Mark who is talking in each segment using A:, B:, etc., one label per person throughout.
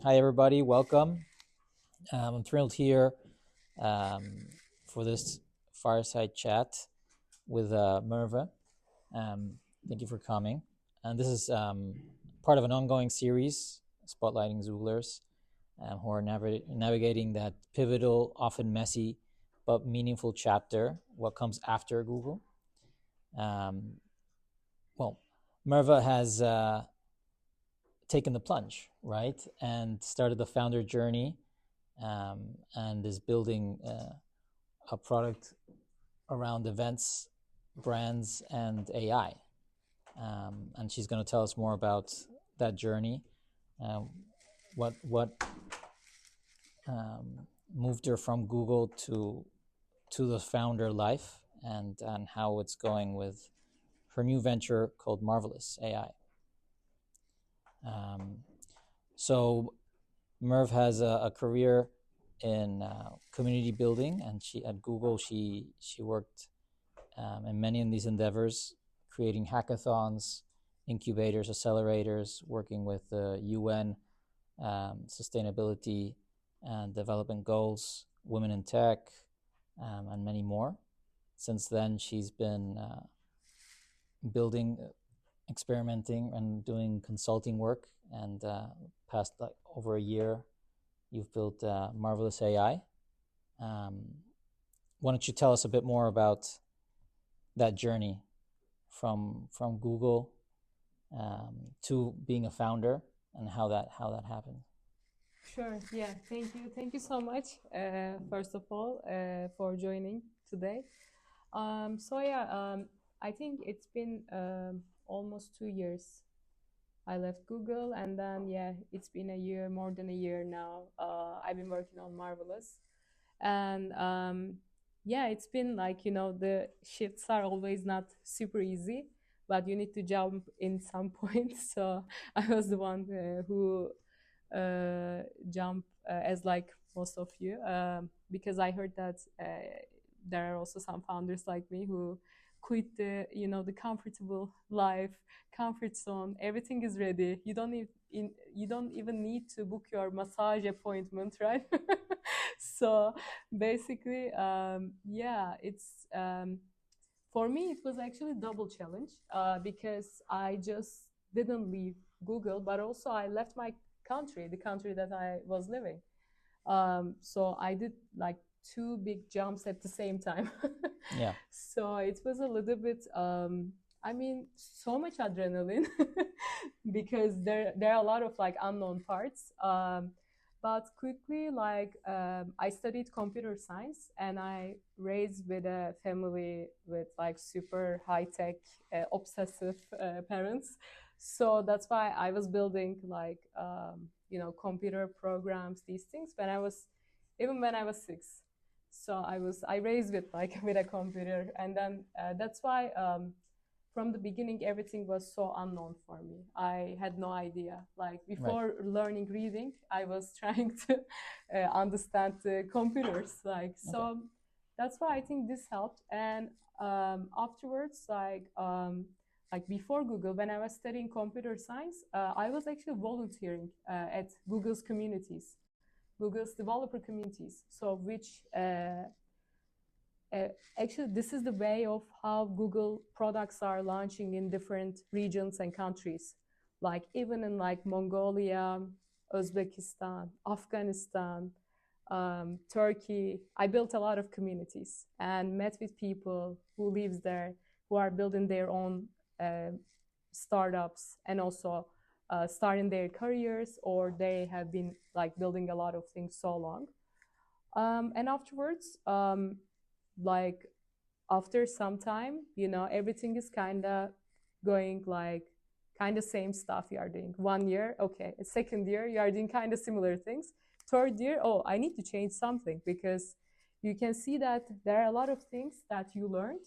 A: Hi, everybody. Welcome. I'm thrilled here um, for this fireside chat with Merve. Thank you for coming. And this is part of an ongoing series spotlighting Xooglers who are navigating that pivotal, often messy, but meaningful chapter, what comes after Google. Um, well, Merve has taken the plunge, right? And started the founder journey and is building a product around events, brands, and AI. And she's going to tell us more about that journey, uh, what moved her from Google to the founder life, and how it's going with her new venture called Marvelous AI. Um, so Merv has a career in community building, and she at Google she worked in many of these endeavors, creating hackathons, incubators, accelerators, working with the UN sustainability and development goals, women in tech, and many more. Since then, she's been building, experimenting, and doing consulting work. And past like over a year, you've built Marvelous AI. Um, why don't you tell us a bit more about that journey from Google to being a founder and how that happened?
B: Sure. Yeah. Thank you. Thank you so much. First of all, for joining today. I think it's been almost 2 years. I left Google, and then it's been a year, more than a year now. I've been working on Marvelous, and it's been like the shifts are always not super easy, but you need to jump in some point. So I was the one who jump as like most of you, because I heard that there are also some founders like me who quit the comfortable life, comfort zone. Everything is ready. You don't even need to book your massage appointment, right? So basically, it's for me it was actually double challenge, because I just didn't leave Google, but also I left my country, the country that I was living. So I did like two big jumps at the same time.
A: Yeah.
B: So it was a little bit, I mean, so much adrenaline because there are a lot of like unknown parts. But quickly, like I studied computer science, and I raised with a family with like super high tech, obsessive parents. So that's why I was building like computer programs, these things when I was even when I was 6. So I raised with like with a computer, and then that's why from the beginning everything was so unknown for me. I had no idea. Like
A: Right.
B: before learning reading, I was trying to understand the computers. Like
A: Okay.
B: so, that's why I think this helped. And afterwards, like before Google, when I was studying computer science, I was actually volunteering at Google's communities, Google's developer communities. So which actually this is the way of how Google products are launching in different regions and countries, like even in like Mongolia, Uzbekistan, Afghanistan, Turkey. I built a lot of communities and met with people who lives there, who are building their own uh, startups, and also starting their careers, or they have been like building a lot of things so long. And afterwards, like after some time, everything is kind of going like kind of same stuff you are doing. 1 year, okay. Second year, you are doing kind of similar things. Third year, oh, I need to change something, because you can see that there are a lot of things that you learned,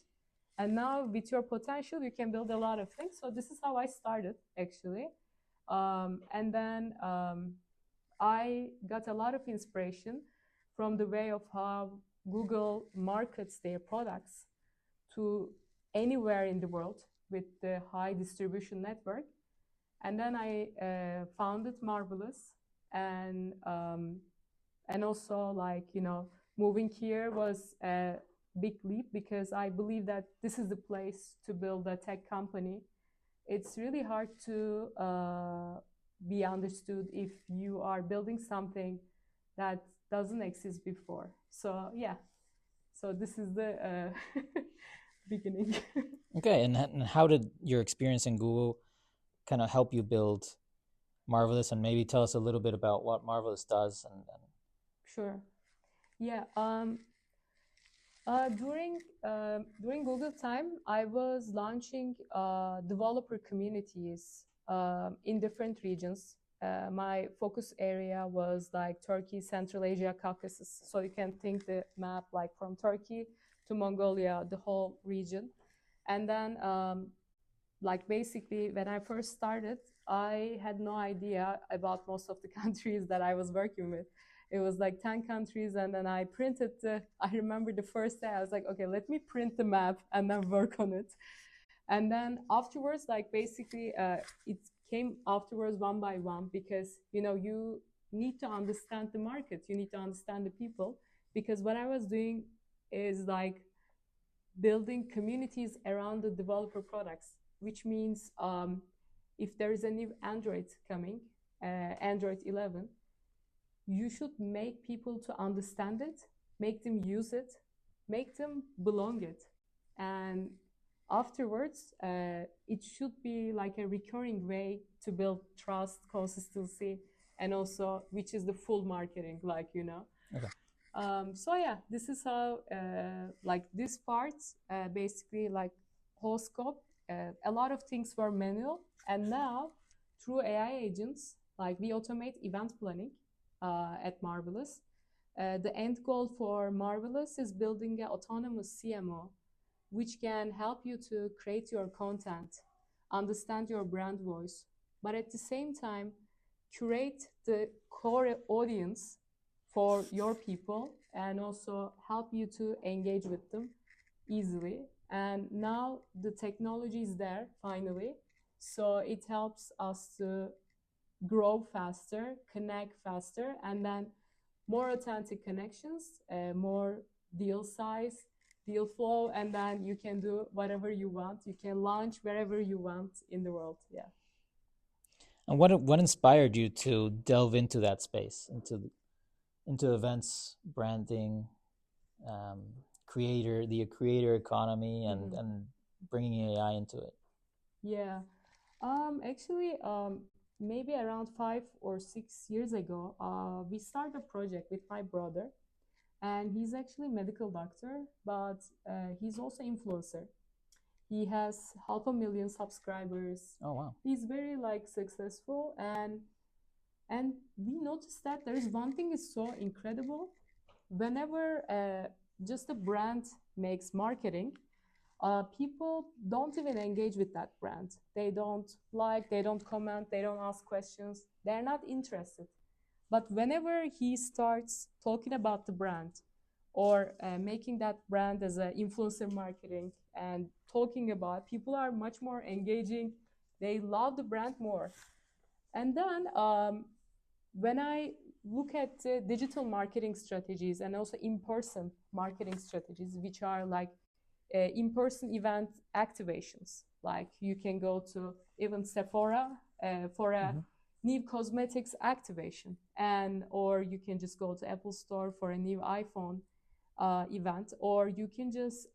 B: and now with your potential you can build a lot of things. So this is how I started actually. And then I got a lot of inspiration from the way of how Google markets their products to anywhere in the world with the high distribution network. And then I founded Marvelous. and um, and also like moving here was a big leap because I believe that this is the place to build a tech company. It's really hard to be understood if you are building something that doesn't exist before. So yeah, so this is the beginning.
A: Okay, and how did your experience in Google kind of help you build Marvelous, and maybe tell us a little bit about what Marvelous does and
B: Sure. Yeah. During Google time, I was launching developer communities in different regions. My focus area was like Turkey, Central Asia, Caucasus. So you can think the map like from Turkey to Mongolia, the whole region. And then, like basically, when I first started, I had no idea about most of the countries that I was working with. It was like 10 countries, and then I printed I remember the first day I was like, okay, let me print the map and then work on it. And then afterwards, like basically it came afterwards one by one, because you need to understand the market, you need to understand the people, because what I was doing is like building communities around the developer products, which means if there is a new Android coming, Android 11, you should make people to understand it, make them use it, make them belong it. And afterwards, it should be like a recurring way to build trust, consistency, and also which is the full marketing,
A: Okay.
B: So yeah, this is how like this part basically like whole scope. A lot of things were manual, and now through AI agents, like we automate event planning at Marvelous. The end goal for Marvelous is building an autonomous CMO, which can help you to create your content, understand your brand voice, but at the same time, curate the core audience for your people and also help you to engage with them easily. And now the technology is there finally, so it helps us to grow faster, connect faster, and then more authentic connections, more deal size, deal flow, and then you can do whatever you want. You can launch wherever you want in the world. Yeah.
A: And what inspired you to delve into that space, into events, branding, the creator economy, and bringing AI into it?
B: Yeah. Actually, maybe around 5 or 6 years ago, we started a project with my brother, and he's actually a medical doctor, but he's also influencer. He has 500,000 subscribers.
A: Oh wow.
B: He's very like successful, and we noticed that there is one thing is so incredible. Whenever just a brand makes marketing, people don't even engage with that brand. They don't like, they don't comment, they don't ask questions. They're not interested. But whenever he starts talking about the brand or making that brand as an influencer marketing and talking about, people are much more engaging. They love the brand more. And then when I look at digital marketing strategies and also in-person marketing strategies, which are like in-person event activations, like you can go to even Sephora for a new cosmetics activation, and or you can just go to Apple Store for a new iPhone event, or you can just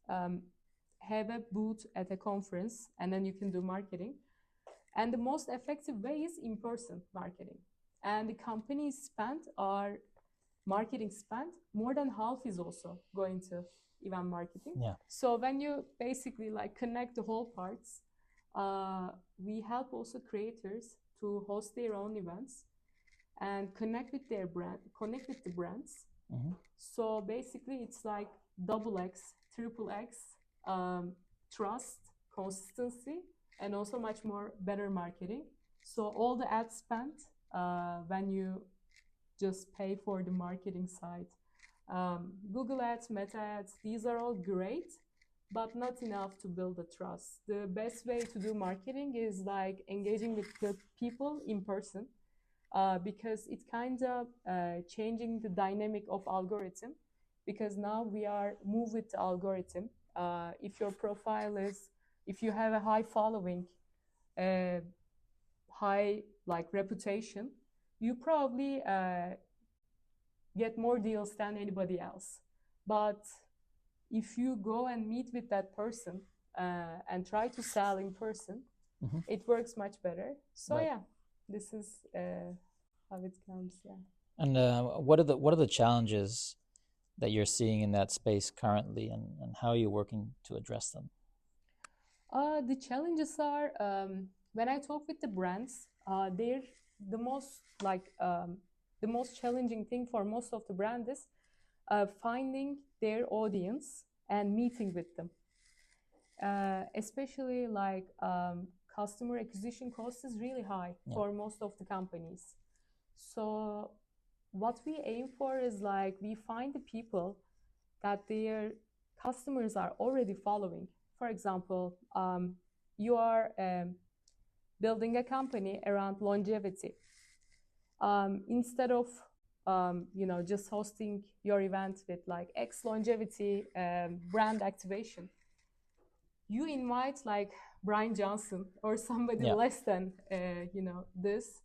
B: have a booth at a conference and then you can do marketing. And the most effective way is in-person marketing. And the companies spent are marketing spent, more than half is also going to event marketing.
A: Yeah.
B: So when you basically like connect the whole parts, we help also creators to host their own events and connect with their brand, connect with the brands. So basically it's like double X, triple X, trust, consistency, and also much more better marketing. So all the ad spent when you just pay for the marketing side. Google ads, Meta ads, these are all great, but not enough to build the trust. The best way to do marketing is like engaging with the people in person. because it kind of changing the dynamic of algorithm, because now we are move with the algorithm. If your profile is, if you have a high following, high like reputation, you probably get more deals than anybody else. But if you go and meet with that person and try to sell in person, it works much better. So
A: Right.
B: yeah, this is how it comes. Yeah.
A: And what are the challenges that you're seeing in that space currently, and how are you working to address them?
B: The challenges are when I talk with the brands, they're the most like the most challenging thing for most of the brands is finding their audience and meeting with them. Especially like customer acquisition cost is really high for most of the companies. So what we aim for is like we find the people that their customers are already following. For example, you are building a company around longevity. Instead of just hosting your event with like X longevity brand activation, you invite like Brian Johnson or somebody less than this.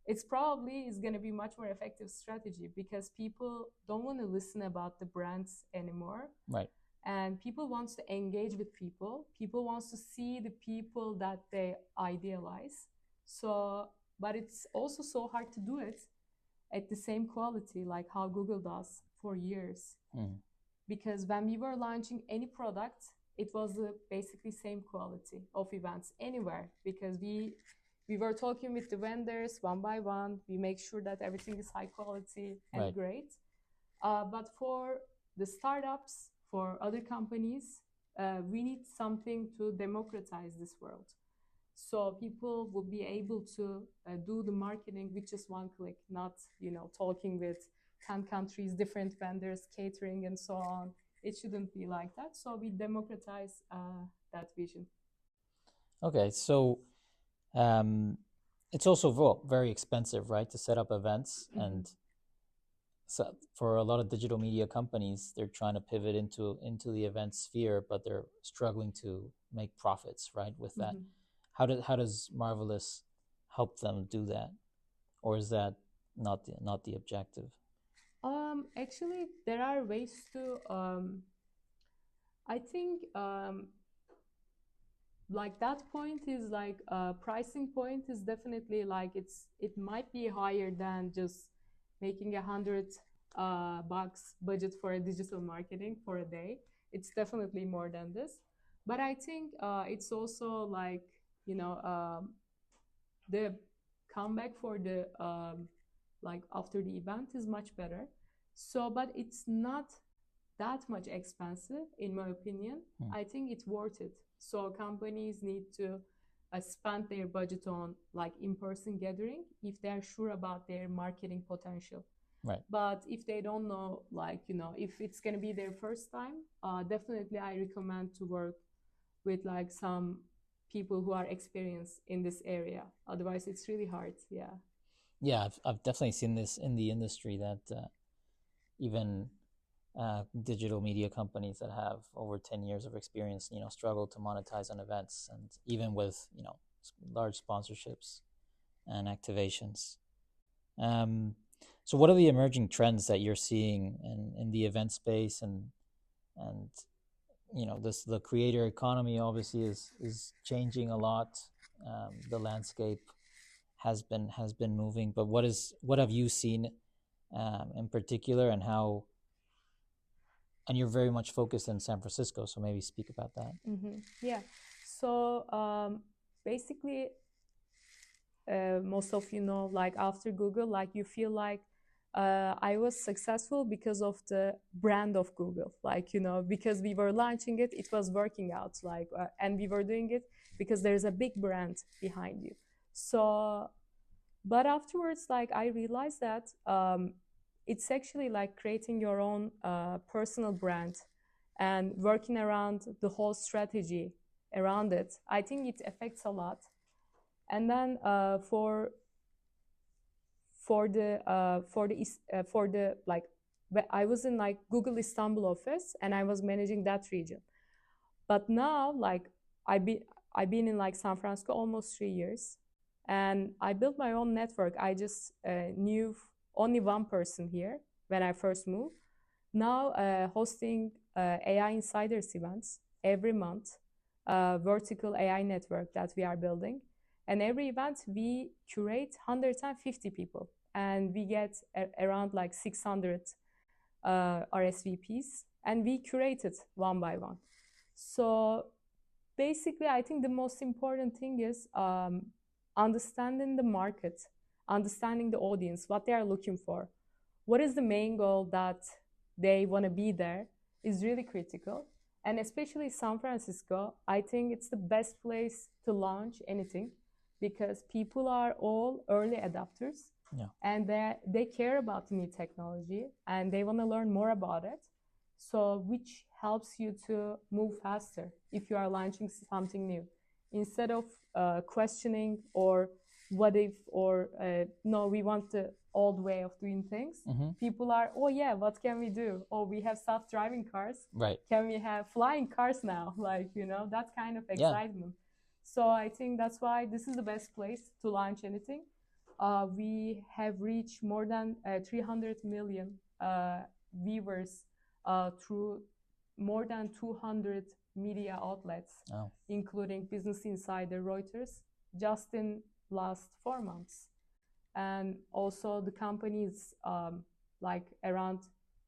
B: It's probably is going to be much more effective strategy because people don't want to listen about the brands anymore.
A: Right.
B: And people want to engage with people. People want to see the people that they idealize. So, but it's also so hard to do it at the same quality like how Google does for years. Because when we were launching any product, it was the basically same quality of events anywhere, because we were talking with the vendors one by one. We make sure that everything is high quality and great. But for the startups, for other companies, we need something to democratize this world. So people will be able to do the marketing with just one click, not talking with 10 countries, different vendors, catering, and so on. It shouldn't be like that. So we democratize that vision.
A: Okay, so it's also very expensive, right, to set up events. And so for a lot of digital media companies, they're trying to pivot into the event sphere, but they're struggling to make profits, right, with that. How does Marvelous help them do that, or is that not the objective?
B: Actually, there are ways to. I think like that point is like pricing point is definitely like it might be higher than just making $100 budget for a digital marketing for a day. It's definitely more than this, but I think it's also like the comeback for the like after the event is much better. So, but it's not that much expensive in my opinion. I think it's worth it. So companies need to spend their budget on like in-person gathering if they're sure about their marketing potential.
A: Right.
B: But if they don't know, like if it's going to be their first time, definitely I recommend to work with like some people who are experienced in this area. Otherwise it's really hard.
A: Yeah, I've definitely seen this in the industry that even digital media companies that have over 10 years of experience, struggle to monetize on events, and even with, large sponsorships and activations. So what are the emerging trends that you're seeing in the event space, and the creator economy obviously is changing a lot. The landscape has been moving, but what have you seen in particular, and how? And you're very much focused in San Francisco, so maybe speak about that.
B: Yeah. So basically, most of like after Google, like you feel like I was successful because of the brand of Google, like because we were launching it, it was working out, like and we were doing it because there's a big brand behind you. So, but afterwards, like I realized that it's actually like creating your own personal brand and working around the whole strategy around it. I think it affects a lot. And then for the like, I was in like Google Istanbul office and I was managing that region. But now, like, I've been in like San Francisco almost 3 years, and I built my own network. I just knew only one person here when I first moved. Now hosting AI Insiders events every month, vertical AI network that we are building. And every event we curate 150 people, and we get around like 600 RSVPs, and we curate it one by one. So basically, I think the most important thing is understanding the market, understanding the audience, what they are looking for, what is the main goal that they want to be there is really critical. And especially San Francisco, I think it's the best place to launch anything because people are all early adopters.
A: Yeah.
B: And they care about the new technology and they want to learn more about it. So which helps you to move faster if you are launching something new. Instead of questioning or what if, or no, we want the old way of doing things.
A: Mm-hmm.
B: People are, oh yeah, what can we do? Oh, we have self-driving cars.
A: Right.
B: Can we have flying cars now? Like, you know, that kind of excitement. Yeah. So I think that's why this is the best place to launch anything. We have reached more than 300 million viewers through more than 200 media outlets, including Business Insider, Reuters, just in last 4 months. And also the company is like around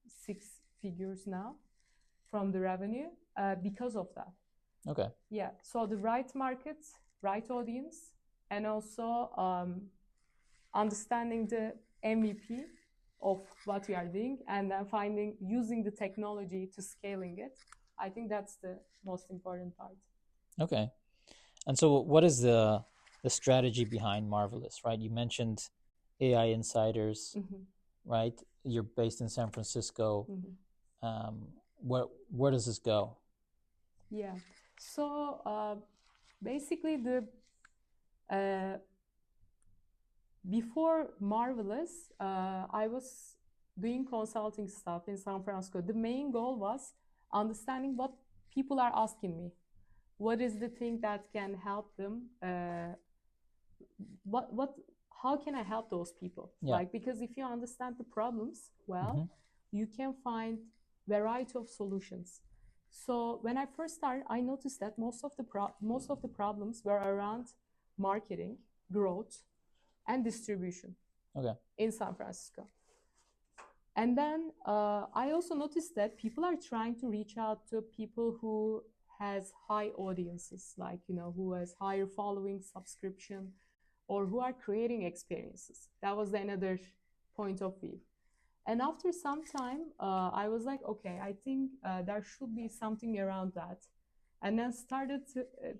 B: 6 figures now from the revenue because of that.
A: Okay.
B: Yeah, so the right market, right audience, and also understanding the MVP of what we are doing, and then using the technology to scaling it. I think that's the most important part.
A: Okay. And so what is the strategy behind Marvelous, right? You mentioned AI Insiders,
B: Mm-hmm.
A: right? You're based in San Francisco.
B: Mm-hmm.
A: Where does this go?
B: Yeah. So basically before Marvelous, I was doing consulting stuff in San Francisco. The main goal was understanding what people are asking me. What is the thing that can help them? How can I help those people?
A: Yeah.
B: Like, because if you understand the problems well, you can find variety of solutions. So when I first started, I noticed that most of the problems were around marketing, growth, and distribution.
A: Okay.
B: In San Francisco. And then I also noticed that people are trying to reach out to people who has high audiences, like, you know, who has higher following, subscription, or who are creating experiences. That was another point of view. And after some time, I was like, okay, I think there should be something around that. And then started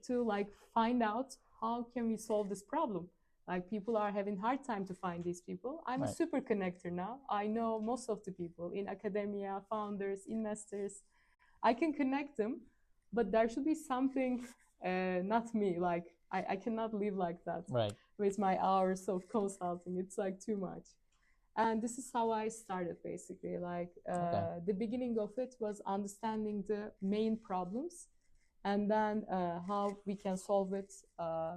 B: to like find out how can we solve this problem. Like, people are having hard time to find these people. I'm a super connector now. I know most of the people in academia, founders, investors. I can connect them, but there should be something, not me. Like, I cannot live like that with my hours of consulting. It's like too much. And this is how I started, basically. Like, the beginning of it was understanding the main problems, and then how we can solve it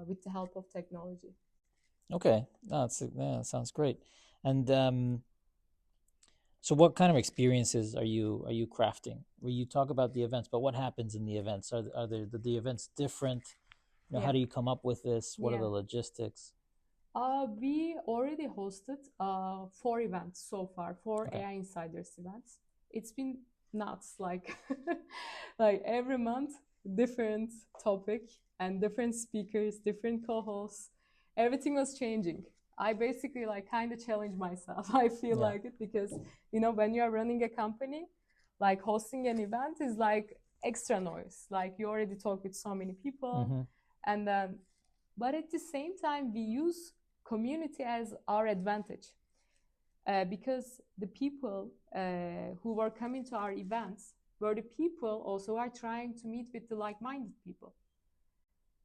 B: with the help of technology.
A: Okay, that sounds great. And so, what kind of experiences are you crafting? Where you talk about the events, but what happens in the events? Are the events different? You know, how do you come up with this? What are the logistics?
B: We already hosted 4 events so far, 4 AI Insiders events. It's been nuts, like like every month, different topic and different speakers, different co-hosts. Everything was changing. I basically like kind of challenge myself. I feel like it because, you know, when you are running a company, like hosting an event is like extra noise. Like, you already talk with so many people, and then, but at the same time, we use community as our advantage, because the people who were coming to our events were the people also are trying to meet with the like-minded people.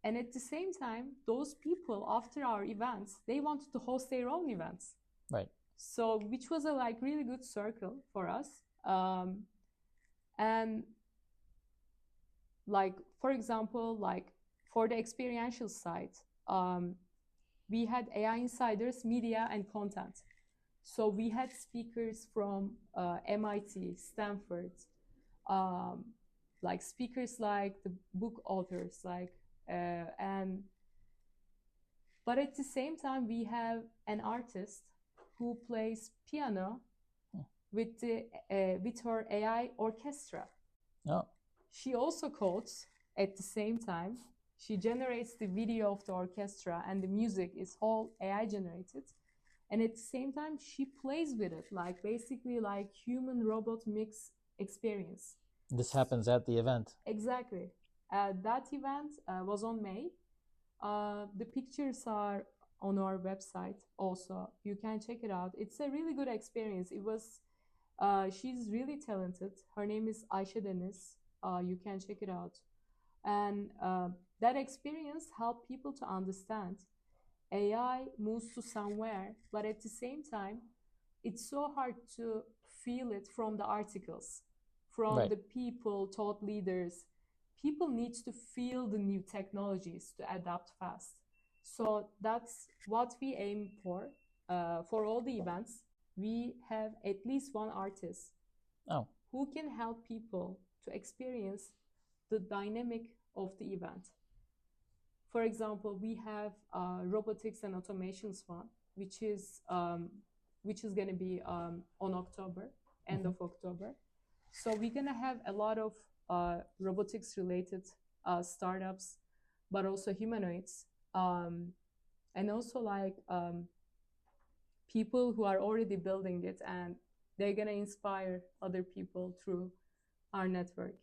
B: And at the same time, those people, after our events, they wanted to host their own events.
A: Right.
B: So which was a like really good circle for us. And like for example, like for the experiential side, we had AI insiders, media, and content. So we had speakers from MIT, Stanford, um, like speakers like the book authors, like and but at the same time we have an artist who plays piano
A: Hmm.
B: with her AI orchestra.
A: Oh,
B: She also codes at the same time. She generates the video of the orchestra and the music is all AI generated. And at the same time, she plays with it, like basically like human robot mix experience.
A: this happens at the event.
B: Exactly. That event was on May. The pictures are on our website also. You can check it out. It's a really good experience. It was, she's really talented. Her name is Ayşe Deniz. You can check it out. And that experience helped people to understand AI moves to somewhere, but at the same time, it's so hard to feel it from the articles, from
A: Right.
B: the people, thought leaders. People need to feel the new technologies to adapt fast. So that's what we aim for all the events. We have at least one artist
A: Oh,
B: who can help people to experience the dynamic of the event. For example, we have robotics and automations one, which is going to be on October, end of October. So we're going to have a lot of robotics related startups, but also humanoids, and also like people who are already building it, and they're going to inspire other people through our network.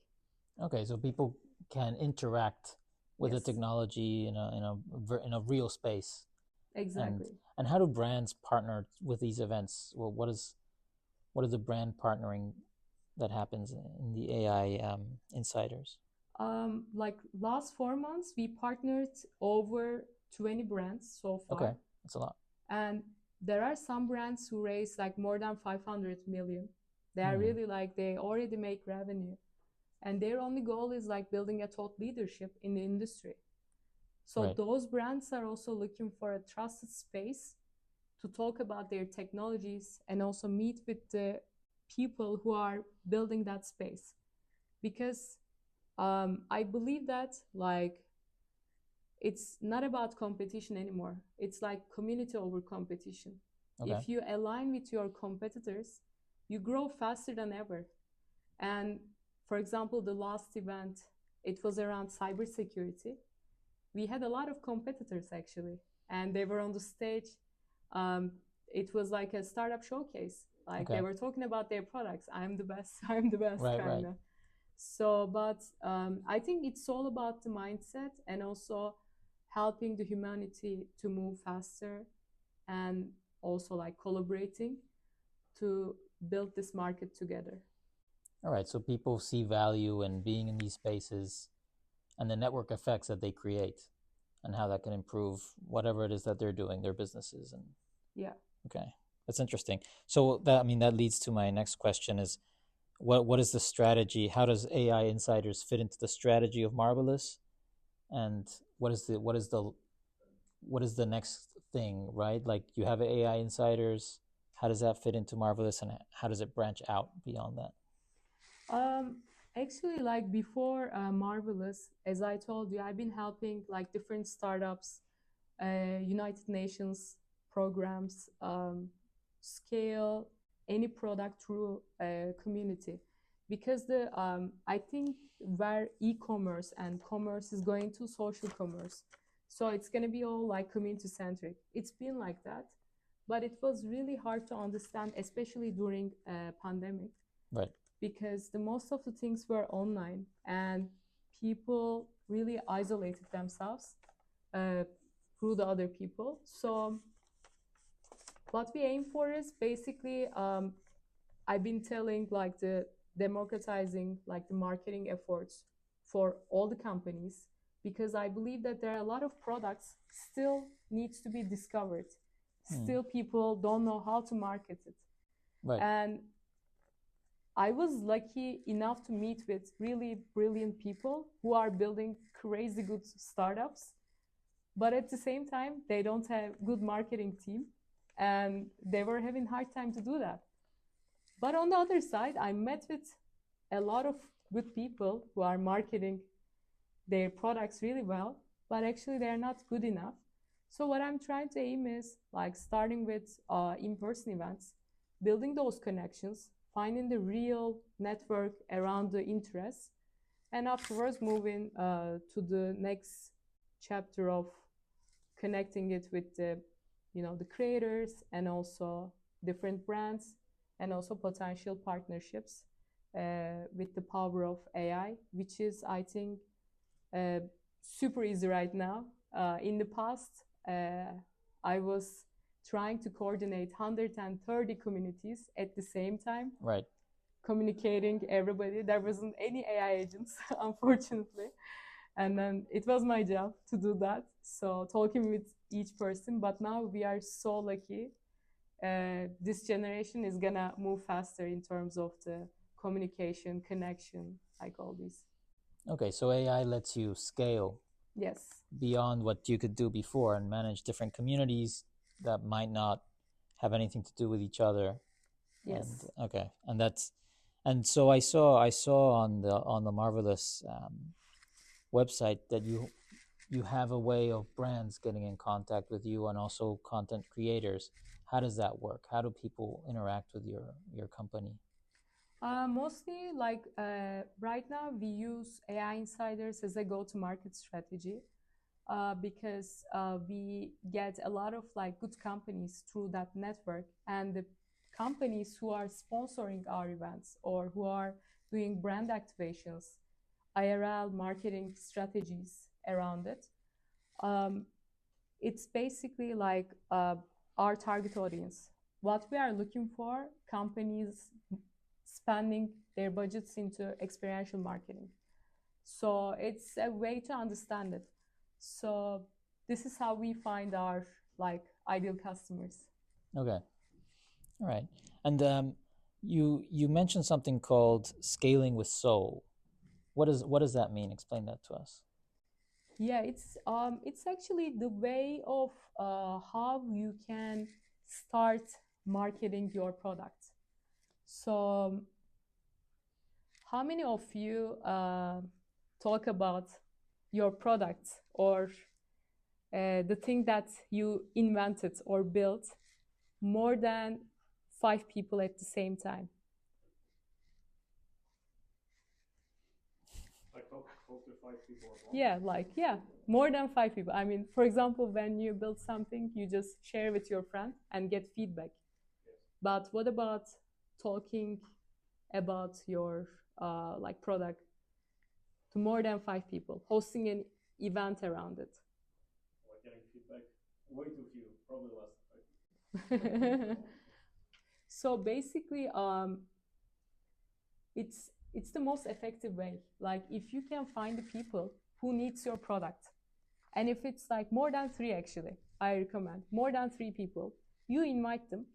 A: okay. So people can interact with the
B: Yes,
A: technology in a real space.
B: exactly.
A: And how do brands partner with these events? Well, what is the brand partnering that happens in the AI insiders?
B: Like last 4 months, we partnered over 20 brands so
A: Okay,
B: far.
A: that's a lot.
B: And there are some brands who raise like more than 500 million. They are
A: Hmm.
B: really like, they already make revenue. And their only goal is like building a thought leadership in the industry. So
A: Right.
B: those brands are also looking for a trusted space to talk about their technologies and also meet with the people who are building that space. Because I believe that like it's not about competition anymore. It's like community over competition.
A: Okay.
B: If you align with your competitors, you grow faster than ever. And for example, the last event, it was around cybersecurity. We had a lot of competitors actually, and they were on the stage. It was like a startup showcase. Like
A: Okay.
B: they were talking about their products. I'm the best. I'm the best,
A: Right,
B: kind
A: right.
B: of. So, but I think it's all about the mindset and also helping the humanity to move faster and also like collaborating to build this market together.
A: All right. So people see value in being in these spaces and the network effects that they create and how that can improve whatever it is that they're doing, their businesses. And
B: Yeah.
A: okay, that's interesting. So that leads to my next question is what is the strategy? How does AI insiders fit into the strategy of Marvelous? And what is the next thing, right? Like you have AI insiders. How does that fit into Marvelous, and how does it branch out beyond that?
B: Um, Actually, like before Marvelous, as I told you, I've been helping like different startups, United Nations programs, scale any product through a community. Because I think where e-commerce and commerce is going to social commerce, so it's going to be all like community centric. It's been like that, but it was really hard to understand, especially during a pandemic,
A: Right.
B: because the most of the things were online and people really isolated themselves uh, through the other people. So what we aim for is basically I've been telling like the democratizing like the marketing efforts for all the companies, because I believe that there are a lot of products still needs to be discovered. still people don't know how to market it.
A: Right.
B: And I was lucky enough to meet with really brilliant people who are building crazy good startups, but at the same time, they don't have good marketing team, and they were having hard time to do that. But on the other side, I met with a lot of good people who are marketing their products really well, but actually they're not good enough. So what I'm trying to aim is like starting with in-person events, building those connections, finding the real network around the interests, and afterwards moving to the next chapter of connecting it with the, the creators and also different brands and also potential partnerships with the power of AI, which is, I think, super easy right now. In the past, I was trying to coordinate 130 communities at the same time.
A: Right.
B: Communicating everybody. There wasn't any AI agents, unfortunately. And then it was my job to do that. So talking with each person. But now we are so lucky. This generation is gonna move faster in terms of the communication, connection, like all these.
A: Okay, so AI lets you scale
B: Yes.
A: beyond what you could do before and manage different communities that might not have anything to do with each other.
B: Yes.
A: And okay, and so I saw on the Marvelous website that you have a way of brands getting in contact with you and also content creators. How does that work? How do people interact with your company?
B: Mostly, like right now, we use AI insiders as a go-to-market strategy because we get a lot of like good companies through that network, and the companies who are sponsoring our events or who are doing brand activations, IRL marketing strategies around it. It's basically like our target audience. What we are looking for, companies spending their budgets into experiential marketing. So it's a way to understand it. So this is how we find our like ideal customers.
A: Okay, all right. And you mentioned something called scaling with soul. What does that mean? Explain that to us.
B: Yeah, it's actually the way of how you can start marketing your product. So how many of you talk about your product or the thing that you invented or built more than 5 people at the same time?
C: Like talk to 5 people at once?
B: Yeah, more than 5 people. I mean, for example, when you build something, you just share with your friend and get feedback.
C: Yes.
B: But what about talking about your like product to more than 5 people, hosting an event around it?
C: Like getting feedback, way too few, probably less than 5 people.
B: So basically, it's the most effective way. Like if you can find the people who needs your product, and if it's like more than 3, actually, I recommend more than 3 people, you invite them,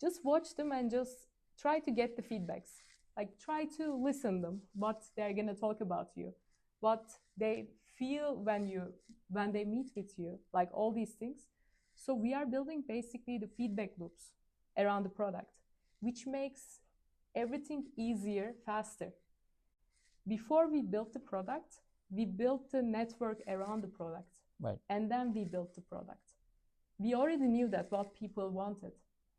B: just watch them and just try to get the feedbacks. Like try to listen them, what they're gonna talk about you, what they feel when they meet with you, like all these things. So we are building basically the feedback loops around the product, which makes everything easier, faster. Before we built the product, we built the network around the product.
A: Right.
B: And then we built the product. We already knew that what people wanted.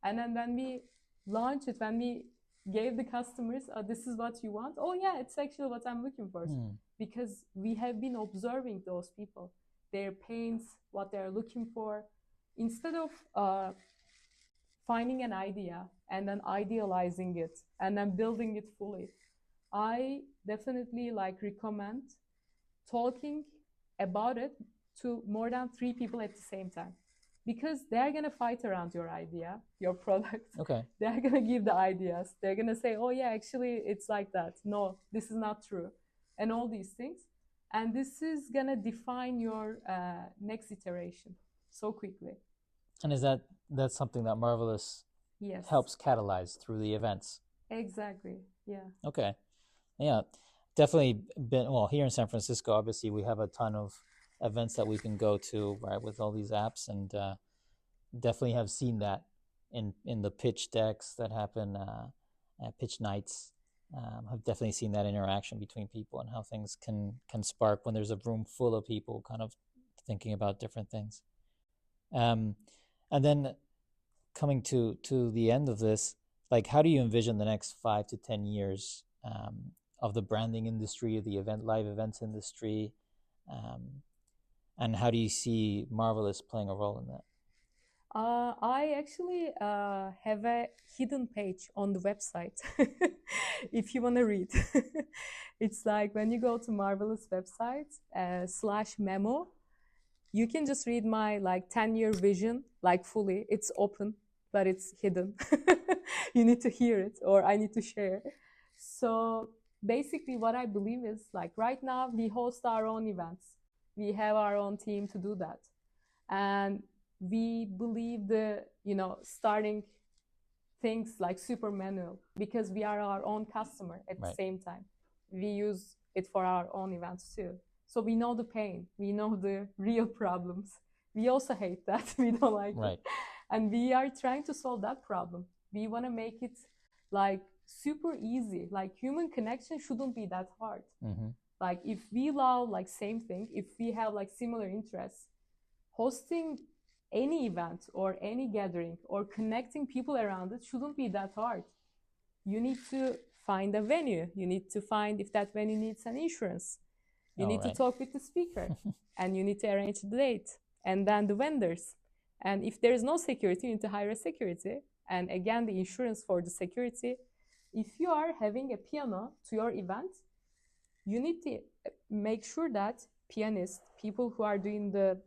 B: And then when we launched it, when we gave the customers, this is what you want. Oh yeah, it's actually what I'm looking for. Because we have been observing those people, their pains, what they're looking for. Instead of finding an idea and then idealizing it and then building it fully, I definitely like recommend talking about it to more than 3 people at the same time, because they're gonna fight around your idea, your product.
A: Okay.
B: They're gonna give the ideas. They're gonna say, oh yeah, actually it's like that. No, this is not true. And all these things. And this is gonna define your next iteration so quickly.
A: And that's something that Marvelous
B: Yes,
A: helps catalyze through the events?
B: exactly. Yeah.
A: Okay. Yeah. Definitely been, well, here in San Francisco, obviously we have a ton of events that we can go to, right, with all these apps, and definitely have seen that in the pitch decks that happen at pitch nights. I've definitely seen that interaction between people and how things can spark when there's a room full of people kind of thinking about different things. Um, and then coming to the end of this, like, how do you envision the next 5 to 10 years of the branding industry, the live events industry, um, and how do you see Marvelous playing a role in that?
B: I actually have a hidden page on the website if you want to read. It's like when you go to Marvelous website /memo, you can just read my like 10-year vision, like fully. It's open, but it's hidden. You need to hear it, or I need to share. So basically, what I believe is like right now we host our own events. We have our own team to do that, and we believe starting things like super manual because we are our own customer at the same time. We use it for our own events too. So we know the pain, we know the real problems. We also hate that. We don't like it. And we are trying to solve that problem. We want to make it like super easy. Like human connection shouldn't be that hard.
A: Mm-hmm.
B: Like if we love like same thing, if we have like similar interests, hosting any event or any gathering or connecting people around it shouldn't be that hard. You need to find a venue. You need to find if that venue needs an insurance. You need to talk with the speaker and you need to arrange the date and then the vendors. And if there is no security, you need to hire a security. And again, the insurance for the security. If you are having a piano to your event, you need to make sure that pianists, people who are doing the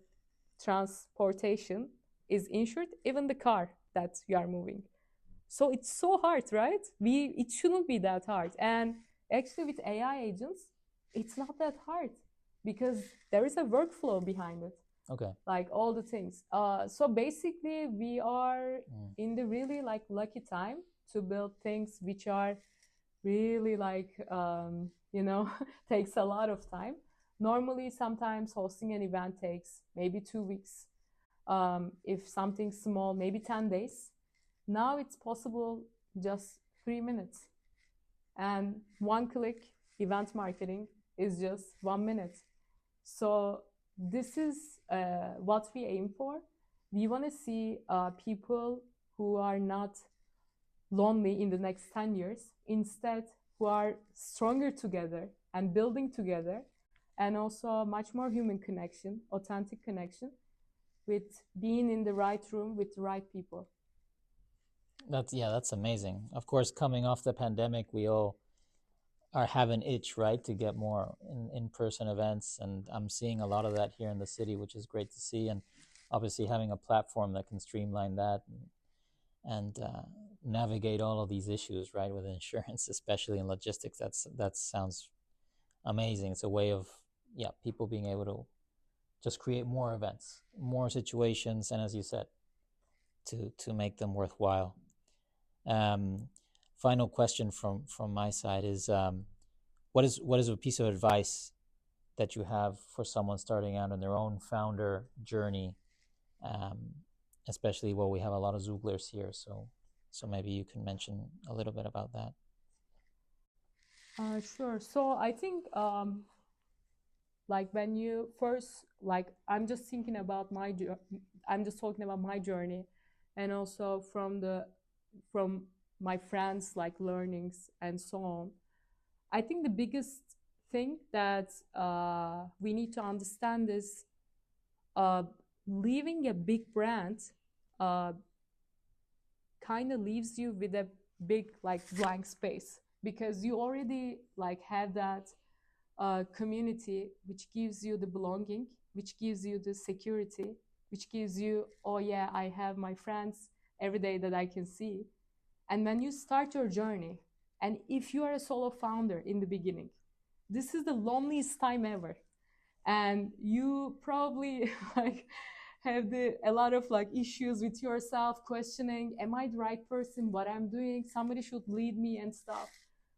B: transportation, is insured, even the car that you are moving. So it's so hard, right? It shouldn't be that hard. And actually with AI agents, it's not that hard because there is a workflow behind it.
A: Okay.
B: Like all the things. So basically we are in the really like lucky time to build things which are really like, takes a lot of time. Normally, sometimes hosting an event takes maybe 2 weeks. If something small, maybe 10 days. Now it's possible just 3 minutes. And one click event marketing is just 1 minute. So this is what we aim for. We want to see people who are not lonely in the next 10 years, instead who are stronger together and building together, and also much more human connection, authentic connection, with being in the right room with the right people.
A: That's amazing. Of course, coming off the pandemic, we all have an itch, right, to get more in-person events, and I'm seeing a lot of that here in the city, which is great to see. And obviously having a platform that can streamline that and navigate all of these issues, right, with insurance, especially in logistics, that sounds amazing. It's a way of people being able to just create more events, more situations, and as you said, to make them worthwhile. Final question from my side is, what is a piece of advice that you have for someone starting out on their own founder journey? Especially, we have a lot of Xooglers here, so maybe you can mention a little bit about that.
B: Sure. So I think like when you first, like I'm just talking about my journey, and also from my friends, like learnings and so on. I think the biggest thing that we need to understand is leaving a big brand kind of leaves you with a big like blank space, because you already like have that community which gives you the belonging, which gives you the security, which gives you, oh yeah, I have my friends every day that I can see. And when you start your journey, and if you are a solo founder in the beginning, this is the loneliest time ever. And you probably like have a lot of like issues with yourself, questioning, am I the right person, what I'm doing, somebody should lead me and stuff.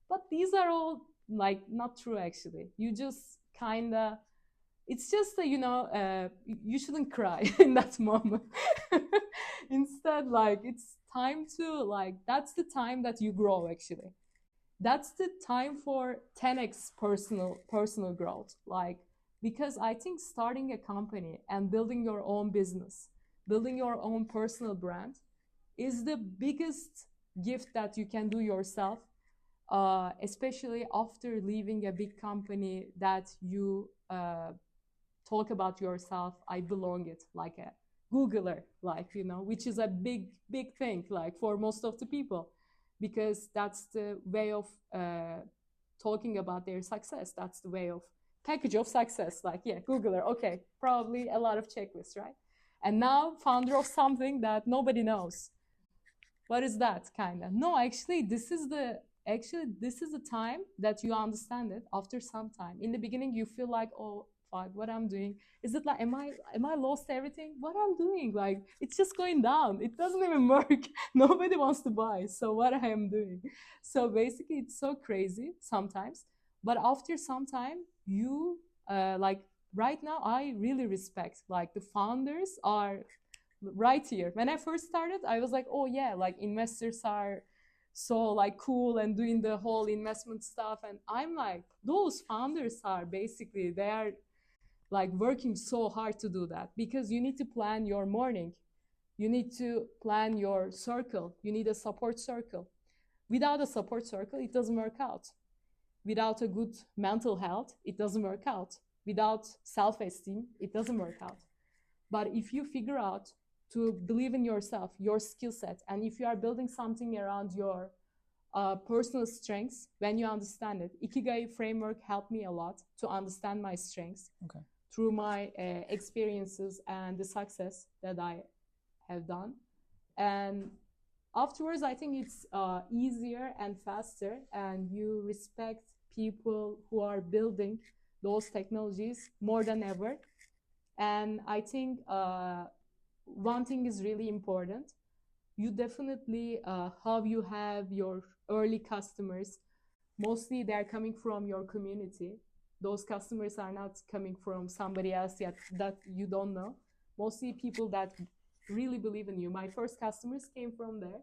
B: But these are all like not true actually. You just kind of, it's just that, you shouldn't cry in that moment. Instead, like, it's time to, like, that's the time that you grow actually. That's the time for 10x personal growth. Like, because I think starting a company and building your own business, building your own personal brand is the biggest gift that you can do yourself, especially after leaving a big company that you talk about yourself, I belong it, like a Googler, like, which is a big thing, like for most of the people, because that's the way of talking about their success. That's the way of package of success. Like, yeah, Googler, okay, probably a lot of checklists, right? And now founder of something that nobody knows. What is that, kind of? No, actually, this is the time that you understand it after some time. In the beginning, you feel like, oh, fuck, what I'm doing. Is it like, am I lost everything? What I'm doing? Like, it's just going down. It doesn't even work. Nobody wants to buy. So what I am doing? So basically, it's so crazy sometimes. But after some time, you like right now, I really respect, like, the founders are right here. When I first started, I was like, oh yeah, like investors are so like cool and doing the whole investment stuff. And I'm like, those founders are basically, they are like working so hard to do that, because you need to plan your morning. You need to plan your circle. You need a support circle. Without a support circle, it doesn't work out. Without a good mental health, it doesn't work out. Without self-esteem, it doesn't work out. But if you figure out to believe in yourself, your skill set, and if you are building something around your personal strengths, when you understand it, Ikigai framework helped me a lot to understand my strengths through my experiences and the success that I have done. And afterwards, I think it's easier and faster, and you respect people who are building those technologies more than ever. And I think one thing is really important. You definitely, how you have your early customers, mostly they're coming from your community. Those customers are not coming from somebody else yet that you don't know. Mostly people that really believe in you. My first customers came from there.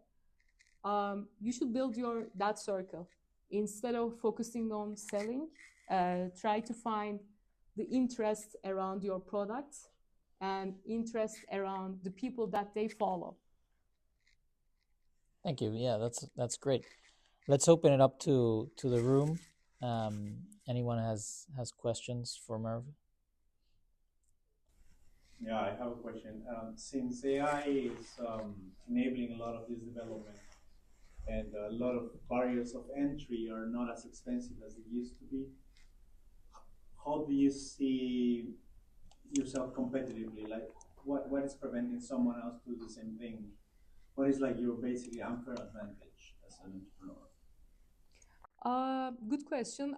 B: You should build that circle. Instead of focusing on selling, try to find the interest around your products and interest around the people that they follow.
A: Thank you. Yeah, that's great. Let's open it up to the room. Anyone has questions for Merve?
C: Yeah, I have a question. Since AI is enabling a lot of this development, and a lot of barriers of entry are not as expensive as they used to be, how do you see yourself competitively? Like, what is preventing someone else to do the same thing? What is like your basically unfair advantage as an entrepreneur?
B: Good question.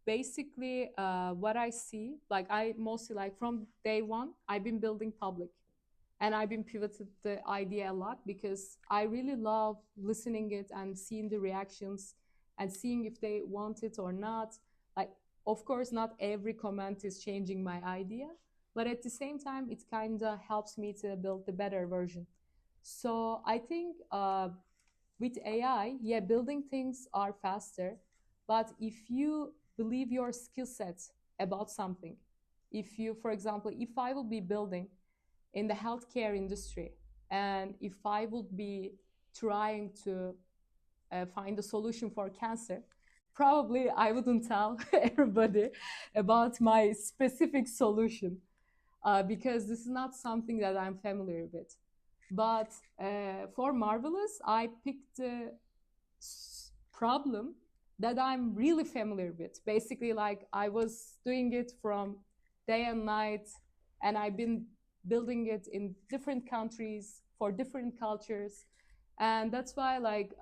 B: Basically, what I see, like, I mostly, like, from day one, I've been building public, and I've been pivoted the idea a lot, because I really love listening it and seeing the reactions and seeing if they want it or not. Like, of course, not every comment is changing my idea, but at the same time, it kind of helps me to build the better version. So I think with AI, yeah, building things are faster, but if you believe your skill set about something, if you, for example, if I will be building in the healthcare industry, and if I would be trying to find a solution for cancer, probably I wouldn't tell everybody about my specific solution, because this is not something that I'm familiar with. But for Marvelous, I picked a problem that I'm really familiar with. Basically, like, I was doing it from day and night, and I've been building it in different countries for different cultures. And that's why, like,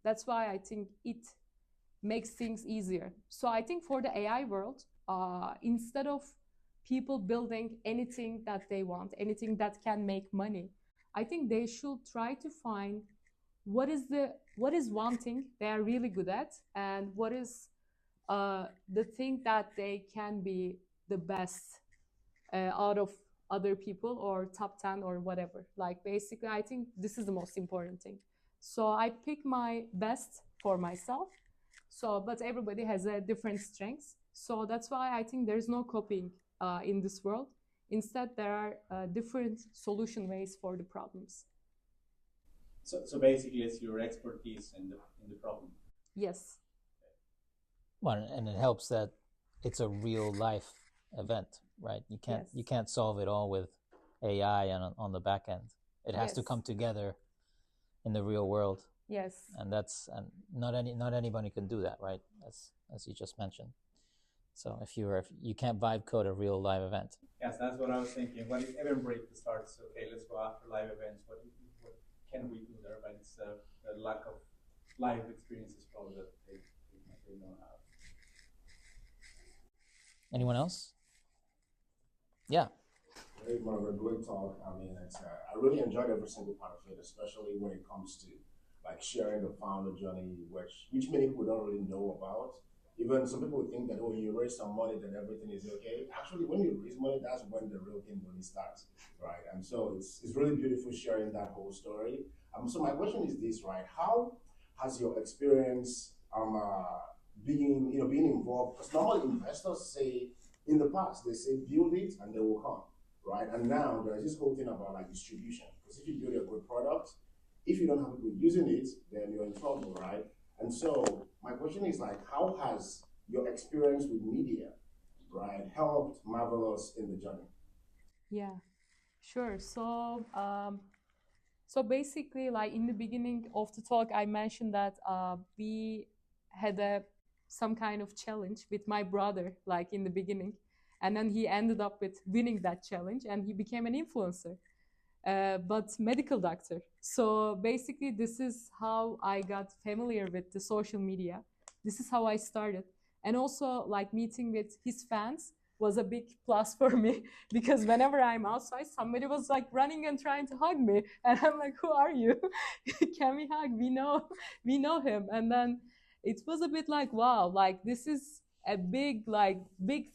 B: that's why I think it makes things easier. So I think for the AI world, instead of people building anything that they want, anything that can make money. I think they should try to find what is one thing they are really good at, and what is the thing that they can be the best out of other people or top 10 or whatever. Like basically, I think this is the most important thing. So I pick my best for myself. So, but everybody has a different strengths. So that's why I think there's no copying in this world. Instead, there are different solution ways for the problems.
C: So basically, it's your expertise in the problem.
B: Yes.
A: Well, and it helps that it's a real life event, right? You can't solve it all with AI and on the back end. It has to come together in the real world.
B: Yes.
A: And not anybody can do that, right? As you just mentioned. So if you can't vibe code a real live event.
C: Yes, that's what I was thinking. What if Eventbrite starts? Okay, let's go after live events. What can we do there? But it's the lack of live experiences probably that they don't have.
A: Anyone else? Yeah.
D: Hey, Merve, great talk. I mean, I really enjoyed every single part of it, especially when it comes to like sharing the founder journey, which many people don't really know about. Even some people think that, oh, you raise some money, then everything is okay. Actually, when you raise money, that's when the real game really starts, right? And so it's really beautiful sharing that whole story. So my question is this, right? How has your experience being involved? Because normally investors say in the past they say build it and they will come, right? And now there's this whole thing about like distribution. Because if you build a good product, if you don't have people using it, then you're in trouble, right? And so my question is like, how has your experience with media, right, helped Marvelous in the journey?
B: Yeah, sure. So basically, like in the beginning of the talk, I mentioned that we had some kind of challenge with my brother, like in the beginning, and then he ended up with winning that challenge, and he became an influencer. But medical doctor. So basically, this is how I got familiar with the social media. This is how I started. And also, like meeting with his fans was a big plus for me because whenever I'm outside, somebody was like running and trying to hug me. And I'm like, who are you? Can we hug? We know him. And then it was a bit like, wow, like this is a big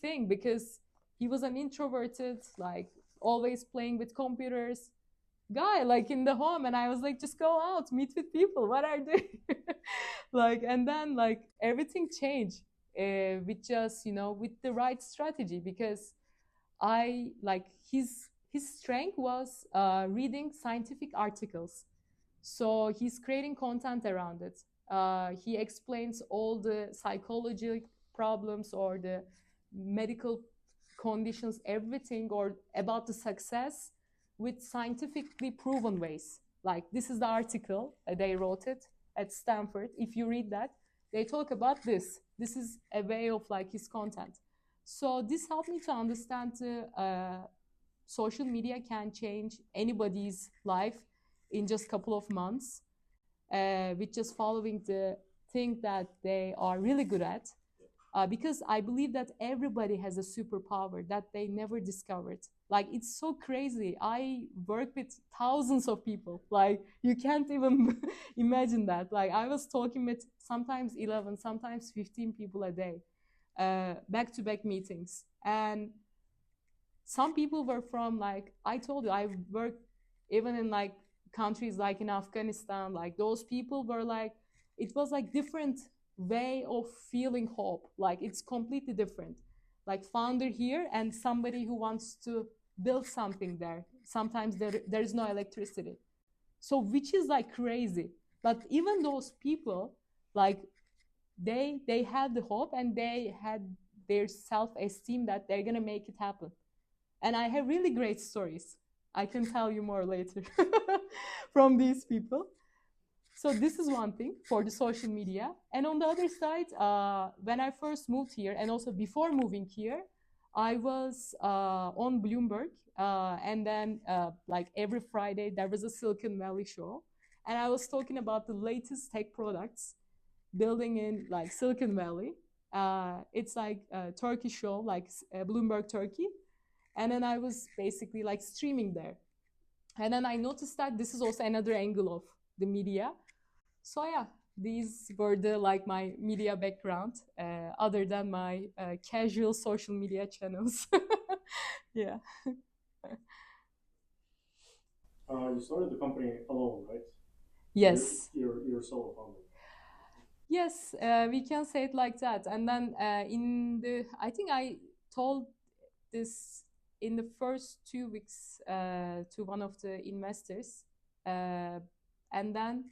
B: thing because he was an introverted, like always playing with computers guy, like in the home, and I was like, just go out, meet with people, what are they? Like, and then like everything changed with just with the right strategy, because I like his strength was reading scientific articles, so he's creating content around it. He explains all the psychological problems or the medical conditions, everything, or about the success with scientifically proven ways. Like this is the article, they wrote it at Stanford. If you read that, they talk about this. This is a way of like his content. So this helped me to understand social media can change anybody's life in just a couple of months with just following the thing that they are really good at. Because I believe that everybody has a superpower that they never discovered. Like, it's so crazy. I work with thousands of people. Like, you can't even imagine that. Like, I was talking with sometimes 11, sometimes 15 people a day, back-to-back meetings. And some people were from, like, I told you, I worked even in, like, countries like in Afghanistan. Like, those people were, like, it was, like, different way of feeling hope. Like, it's completely different. Like, founder here and somebody who wants to build something there. Sometimes there's no electricity. So, which is like crazy. But even those people, like, they had the hope and they had their self-esteem that they're gonna make it happen. And I have really great stories. I can tell you more later from these people. So this is one thing for the social media. And on the other side, when I first moved here, and also before moving here, I was on Bloomberg. And then like every Friday, there was a Silicon Valley show. And I was talking about the latest tech products building in like Silicon Valley. It's like a Turkish show, like Bloomberg Turkey. And then I was basically like streaming there. And then I noticed that this is also another angle of the media. So yeah, these were the like my media background, other than my casual social media channels. Yeah.
E: You started the company alone, right?
B: Yes.
E: You're solo founder.
B: Yes, we can say it like that. And then I think I told this in the first 2 weeks to one of the investors, and then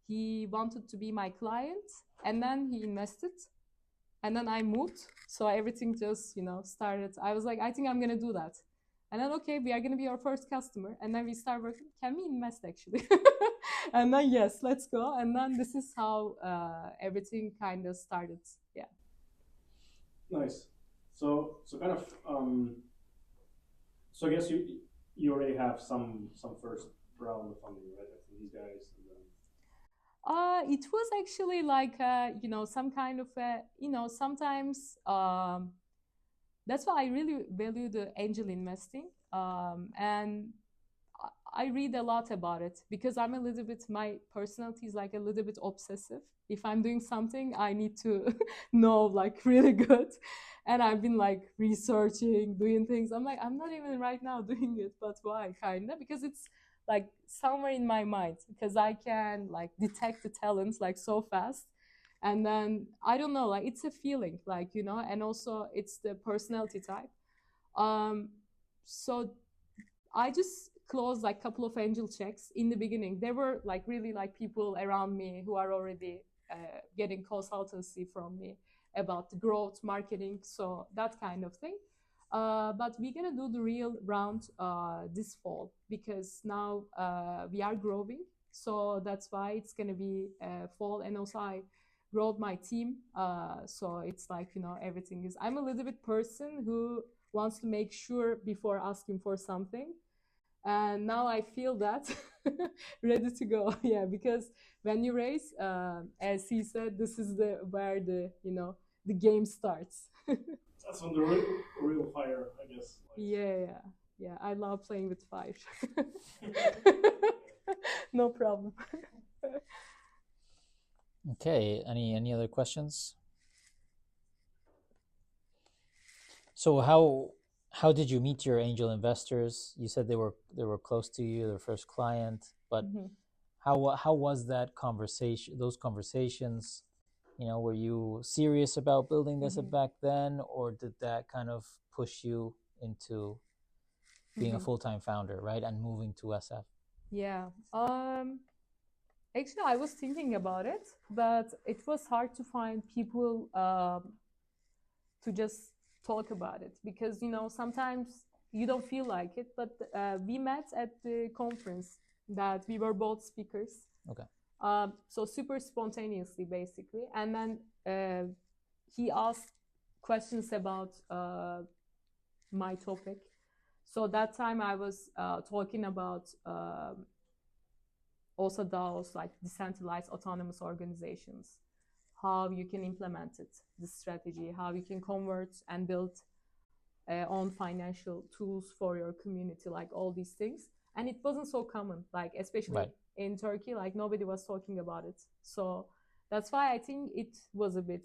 B: he wanted to be my client, and then he invested, and then I moved. So everything just started. I was like, I think I'm gonna do that. And then, okay, we are going to be our first customer. And then we start working. Can we invest, actually? And then, yes, let's go. And then this is how everything kind of started. Yeah.
E: Nice. So kind of, so I guess you already have some first round of funding, right? Like from these guys. And then...
B: It was actually like, some kind of, sometimes... that's why I really value the angel investing. And I read a lot about it because I'm a little bit, my personality is like a little bit obsessive. If I'm doing something, I need to know like really good. And I've been like researching, doing things. I'm like, I'm not even right now doing it, but why? Kind of, because it's like somewhere in my mind, because I can like detect the talents like so fast. And then I don't know, like it's a feeling, like, and also it's the personality type. So I just closed like a couple of angel checks in the beginning. There were like really like people around me who are already getting consultancy from me about the growth, marketing, so that kind of thing. But we're gonna do the real round this fall, because now we are growing. So that's why it's gonna be fall. And also I growed my team. So it's like, everything is, I'm a little bit person who wants to make sure before asking for something. And now I feel that ready to go. Yeah, because when you raise, as he said, this is where the game starts.
E: That's when the real fire, I guess.
B: Yeah. I love playing with fire. No problem.
A: Okay. Any other questions? So how did you meet your angel investors? You said they were close to you, their first client, but how was that conversation? Those conversations, were you serious about building this back then, or did that kind of push you into being a full-time founder, right, and moving to SF?
B: Yeah. Actually, I was thinking about it, but it was hard to find people to just talk about it, because sometimes you don't feel like it. But we met at the conference that we were both speakers.
A: Okay.
B: So super spontaneously, basically. And then he asked questions about my topic. So that time I was talking about also DAOs, like decentralized autonomous organizations, how you can implement it, the strategy, how you can convert and build own financial tools for your community, like all these things. And it wasn't so common, like especially in Turkey, like nobody was talking about it. So that's why I think it was a bit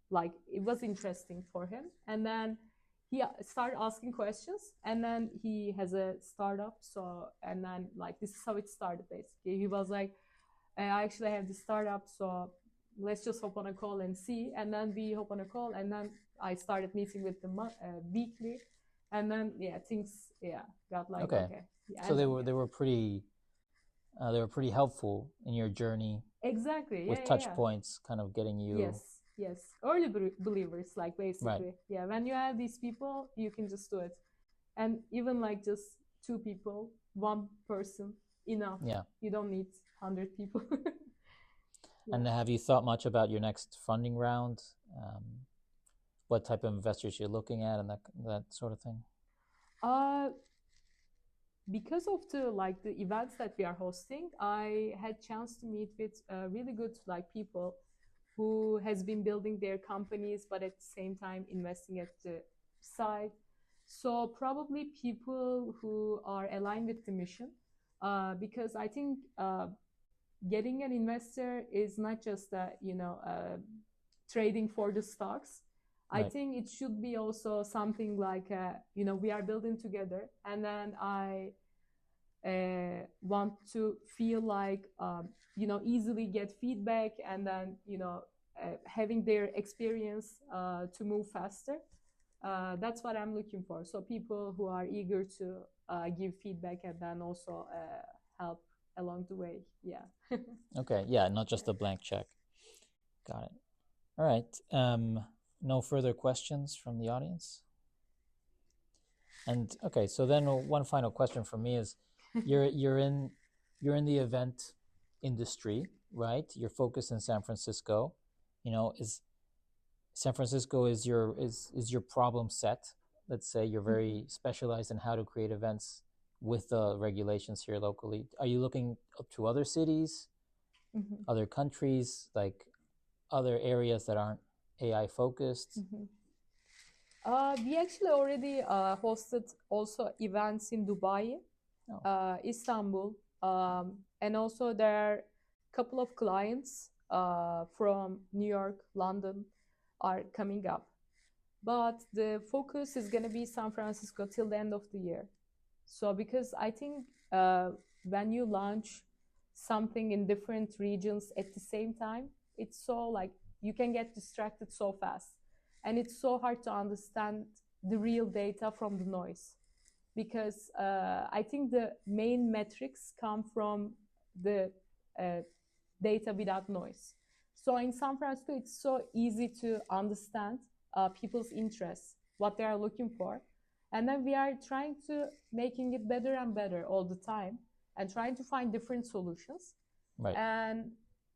B: like it was interesting for him. And then he started asking questions, and then he has a startup. So, and then like this is how it started basically. He was like, I actually have this startup, so let's just hop on a call and see. And then we hop on a call, and then I started meeting with them weekly. And then things got like okay.
A: So they were pretty helpful in your journey.
B: Exactly.
A: With touch points, kind of getting you.
B: Yes. Early believers, like basically. Right. Yeah. When you have these people, you can just do it, and even like just 2 people, 1 person, enough.
A: Yeah.
B: You don't need 100 people.
A: And have you thought much about your next funding round? What type of investors you're looking at, and that sort of thing?
B: Because of the events that we are hosting, I had chance to meet with really good people who has been building their companies, but at the same time investing at the side. So probably people who are aligned with the mission, because I think getting an investor is not just trading for the stocks. I
A: Right.
B: think it should be also something like we are building together, and then I want to feel like easily get feedback, and then having their experience to move faster. That's what I'm looking for. So people who are eager to give feedback and then also help along the way. Yeah.
A: Okay. Yeah, not just a blank check. Got it. All right. No further questions from the audience? And okay, so then one final question from me is, you're in the event industry, right? You're focused in San Francisco. Is San Francisco is your problem set? Let's say you're very specialized in how to create events with the regulations here locally. Are you looking up to other cities, other countries, like other areas that aren't AI focused?
B: We actually already hosted also events in Dubai, Istanbul, and also there are a couple of clients from New York, London are coming up. But the focus is going to be San Francisco till the end of the year. So because I think when you launch something in different regions at the same time, it's so like you can get distracted so fast. And it's so hard to understand the real data from the noise. Because I think the main metrics come from the data without noise. So in San Francisco, it's so easy to understand people's interests, what they are looking for. And then we are trying to making it better and better all the time and trying to find different solutions.
A: Right.
B: And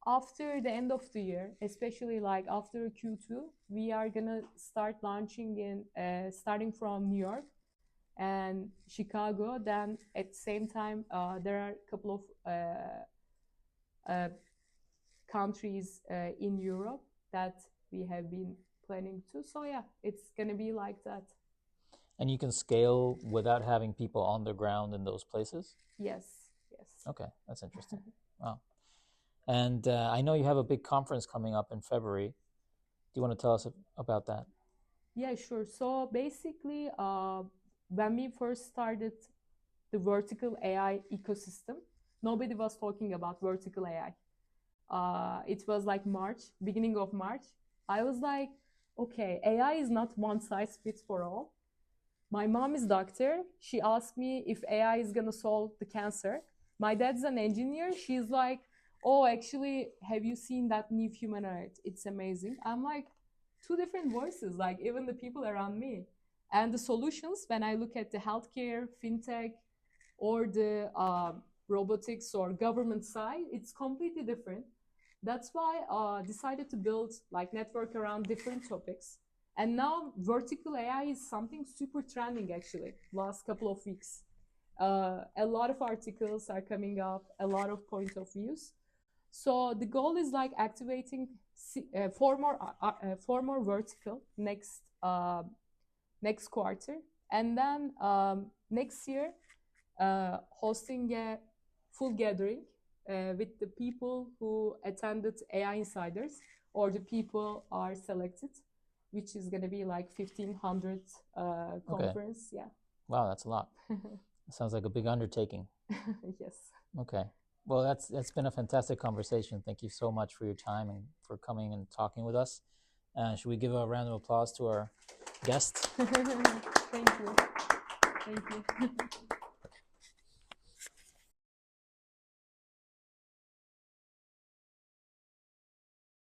B: after the end of the year, especially like after Q2, we are going to start launching in starting from New York and Chicago. Then at the same time, there are a couple of countries in Europe that we have been planning to. So yeah, it's going to be like that.
A: And you can scale without having people on the ground in those places?
B: Yes.
A: Okay, that's interesting. Wow. And I know you have a big conference coming up in February. Do you want to tell us about that?
B: Yeah, sure. So basically, when we first started the vertical AI ecosystem, nobody was talking about vertical AI. It was like March, beginning of March. I was like, okay, AI is not one size fits for all. My mom is a doctor. She asked me if AI is going to solve the cancer. My dad's an engineer. She's like, oh, actually, have you seen that new humanoid? It's amazing. I'm like, two different voices, like even the people around me. And the solutions, when I look at the healthcare, fintech, or the robotics or government side, it's completely different. That's why I decided to build like network around different topics. And now vertical AI is something super trending actually, last couple of weeks. A lot of articles are coming up, a lot of point of views. So the goal is like activating four more vertical next quarter, and then next year hosting a full gathering with the people who attended AI Insiders or the people are selected, which is going to be like 1,500 conference.
A: Okay.
B: Yeah.
A: Wow, that's a lot. It sounds like a big undertaking.
B: Yes.
A: Okay. Well, that's been a fantastic conversation. Thank you so much for your time and for coming and talking with us. Should we give a round of applause to our guest?
B: Thank you.